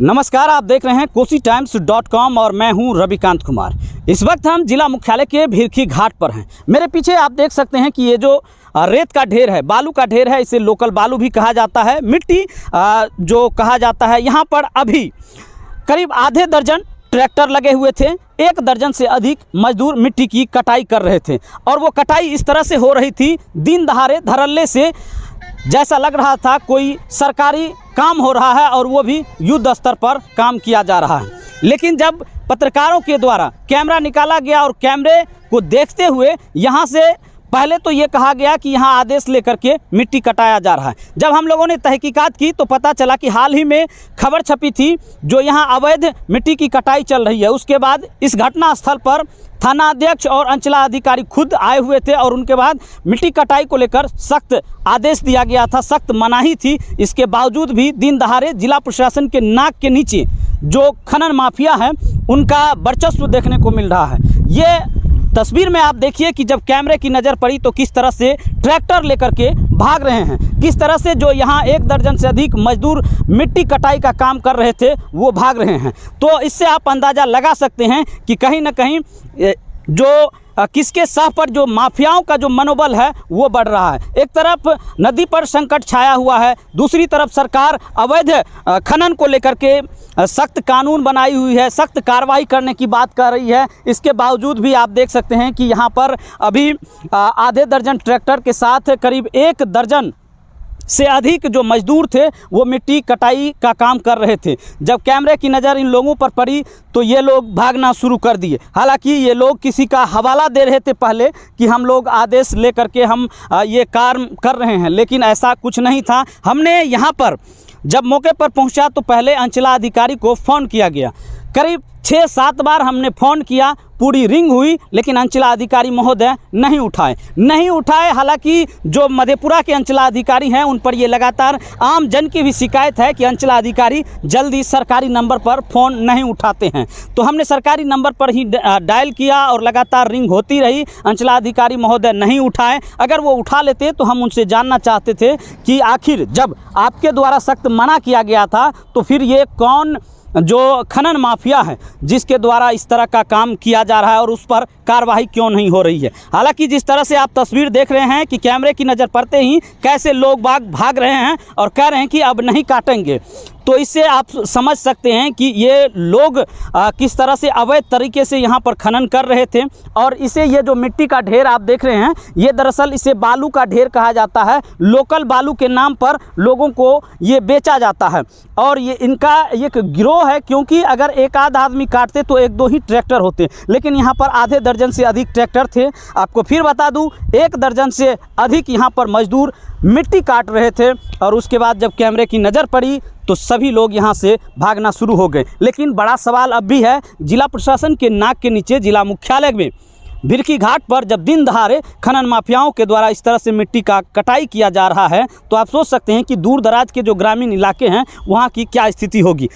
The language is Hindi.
नमस्कार, आप देख रहे हैं KosiTimes.com और मैं हूं रविकांत कुमार। इस वक्त हम जिला मुख्यालय के भिरखी घाट पर हैं। मेरे पीछे आप देख सकते हैं कि ये जो रेत का ढेर है, बालू का ढेर है, इसे लोकल बालू भी कहा जाता है, मिट्टी जो कहा जाता है। यहाँ पर अभी करीब आधे दर्जन ट्रैक्टर लगे हुए थे, 1 दर्जन से अधिक मजदूर मिट्टी की कटाई कर रहे थे और वो कटाई इस तरह से हो रही थी, दिन दहाड़े धड़ल्ले से, जैसा लग रहा था कोई सरकारी काम हो रहा है और वो भी युद्ध स्तर पर काम किया जा रहा है। लेकिन जब पत्रकारों के द्वारा कैमरा निकाला गया और कैमरे को देखते हुए यहाँ से पहले तो ये कहा गया कि यहाँ आदेश लेकर के मिट्टी कटाया जा रहा है। जब हम लोगों ने तहकीकात की तो पता चला कि हाल ही में खबर छपी थी जो यहाँ अवैध मिट्टी की कटाई चल रही है। उसके बाद इस घटना स्थल पर थाना अध्यक्ष और अंचलाधिकारी खुद आए हुए थे और उनके बाद मिट्टी कटाई को लेकर सख्त आदेश दिया गया था, सख्त मनाही थी। इसके बावजूद भी दिन दहाड़े जिला प्रशासन के नाक के नीचे जो खनन माफिया है उनका वर्चस्व देखने को मिल रहा है। ये तस्वीर में आप देखिए कि जब कैमरे की नज़र पड़ी तो किस तरह से ट्रैक्टर लेकर के भाग रहे हैं, किस तरह से जो यहाँ 1 दर्जन से अधिक मजदूर मिट्टी कटाई का काम कर रहे थे वो भाग रहे हैं। तो इससे आप अंदाज़ा लगा सकते हैं कि कहीं ना कहीं जो किसके सह पर जो माफियाओं का जो मनोबल है वो बढ़ रहा है। एक तरफ नदी पर संकट छाया हुआ है, दूसरी तरफ सरकार अवैध खनन को लेकर के सख्त कानून बनाई हुई है, सख्त कार्रवाई करने की बात कर रही है। इसके बावजूद भी आप देख सकते हैं कि यहाँ पर अभी आधे दर्जन ट्रैक्टर के साथ करीब 1 दर्जन से अधिक जो मजदूर थे वो मिट्टी कटाई का काम कर रहे थे। जब कैमरे की नज़र इन लोगों पर पड़ी तो ये लोग भागना शुरू कर दिए। हालांकि ये लोग किसी का हवाला दे रहे थे पहले कि हम लोग आदेश लेकर के हम ये काम कर रहे हैं, लेकिन ऐसा कुछ नहीं था। हमने यहाँ पर जब मौके पर पहुँचा तो पहले अंचलाधिकारी को फ़ोन किया गया। करीब 6-7 बार हमने फ़ोन किया, पूरी रिंग हुई, लेकिन अंचलाधिकारी महोदय नहीं उठाए। हालांकि जो मधेपुरा के अंचलाधिकारी हैं उन पर ये लगातार आम जन की भी शिकायत है कि अंचलाधिकारी जल्दी सरकारी नंबर पर फ़ोन नहीं उठाते हैं। तो हमने सरकारी नंबर पर ही डायल किया और लगातार रिंग होती रही, अंचलाधिकारी महोदय नहीं उठाए। अगर वो उठा लेते तो हम उनसे जानना चाहते थे कि आखिर जब आपके द्वारा सख्त मना किया गया था तो फिर ये कौन जो खनन माफिया है जिसके द्वारा इस तरह का काम किया जा रहा है और उस पर कार्रवाई क्यों नहीं हो रही है। हालांकि जिस तरह से आप तस्वीर देख रहे हैं कि कैमरे की नज़र पड़ते ही कैसे लोग भाग रहे हैं और कह रहे हैं कि अब नहीं काटेंगे, तो इससे आप समझ सकते हैं कि ये लोग किस तरह से अवैध तरीके से यहाँ पर खनन कर रहे थे। और इसे ये जो मिट्टी का ढेर आप देख रहे हैं ये दरअसल इसे बालू का ढेर कहा जाता है। लोकल बालू के नाम पर लोगों को ये बेचा जाता है और ये इनका एक गिरोह है, क्योंकि अगर एक आध आदमी काटते तो 1-2 ही ट्रैक्टर होते, लेकिन यहाँ पर आधे दर्जन से अधिक ट्रैक्टर थे। आपको फिर बता दूँ 1 दर्जन से अधिक यहाँ पर मजदूर मिट्टी काट रहे थे और उसके बाद जब कैमरे की नज़र पड़ी तो सभी लोग यहाँ से भागना शुरू हो गए। लेकिन बड़ा सवाल अब भी है, जिला प्रशासन के नाक के नीचे जिला मुख्यालय में भिरखी घाट पर जब दिन दहाड़े खनन माफियाओं के द्वारा इस तरह से मिट्टी का कटाई किया जा रहा है तो आप सोच सकते हैं कि दूर दराज के जो ग्रामीण इलाके हैं वहाँ की क्या स्थिति होगी।